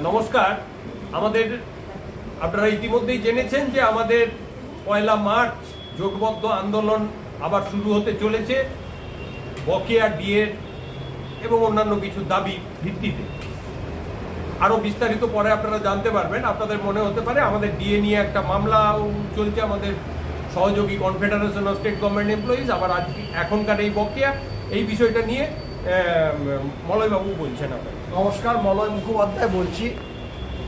নমস্কার। আমাদের আপনারা ইতিমধ্যেই জেনেছেন যে আমাদের 1 মার্চ জোটবদ্ধ আন্দোলন আবার শুরু হতে চলেছে বকেয়া ডিএ এবং অন্যান্য কিছু দাবি ভিত্তিতে। আরও বিস্তারিত পরে আপনারা জানতে পারবেন। আপনাদের মনে হতে পারে আমাদের ডিএ নিয়ে একটা মামলা চলছে আমাদের সহযোগী confederation of state government employees, আবার আজ এখনকার এই বকেয়া এই বিষয়টা নিয়ে মলয়বাবু বলছেন। আপনার নমস্কার, মলয় মুখোপাধ্যায় বলছি।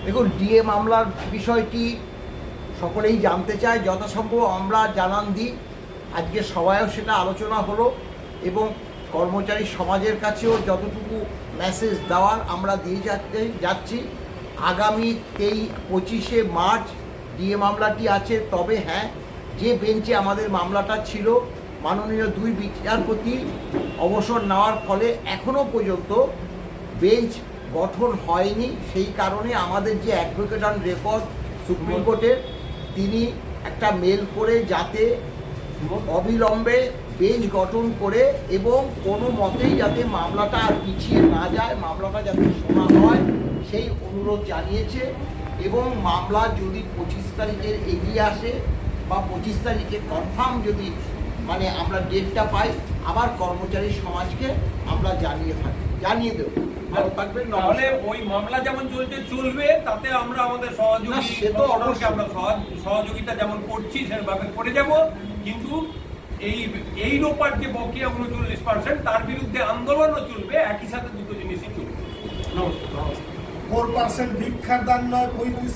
দেখুন, ডিএ মামলার বিষয়টি সকলেই জানতে চায়, যথাসম্ভব আমরা জানান দিই। আজকে সবাইও সেটা আলোচনা হলো এবং কর্মচারী সমাজের কাছেও যতটুকু মেসেজ দেওয়ার আমরা দিয়ে যাচ্ছি। আগামী 25শে মার্চ ডিএ মামলাটি আছে। তবে হ্যাঁ, যে বেঞ্চে আমাদের মামলাটা ছিল মাননীয় 2 বিচারপতি অবসর নেওয়ার ফলে এখনও পর্যন্ত বেঞ্চ গঠন হয়নি। সেই কারণে আমাদের যে অ্যাডভোকেট অন রেকর্ড সুপ্রিম কোর্টের, তিনি একটা মেল করে যাতে অবিলম্বে বেঞ্চ গঠন করে এবং কোনো মতেই যাতে মামলাটা আর পিছিয়ে না যায়, মামলাটা যাতে শোনা হয় সেই অনুরোধ জানিয়েছে। এবং মামলা যদি 25 তারিখের এগিয়ে আসে বা 25 তারিখে কনফার্ম যদি আমরা ডেটটা পাই, আবার কর্মচারী সমাজকে আমরা জানিয়ে দেবো। ভালো থাকবেন। তাহলে ওই মামলা যেমন চলবে, তাতে আমরা আমাদের সহযোগিতা যেমন করছি সেভাবে করে যাব। কিন্তু এই রোপার যে বকেয়া 39%, তার বিরুদ্ধে আন্দোলনও চলবে, একই সাথে দুটো জিনিসই চলবে। 4% ভিক্ষার দান নয়, 35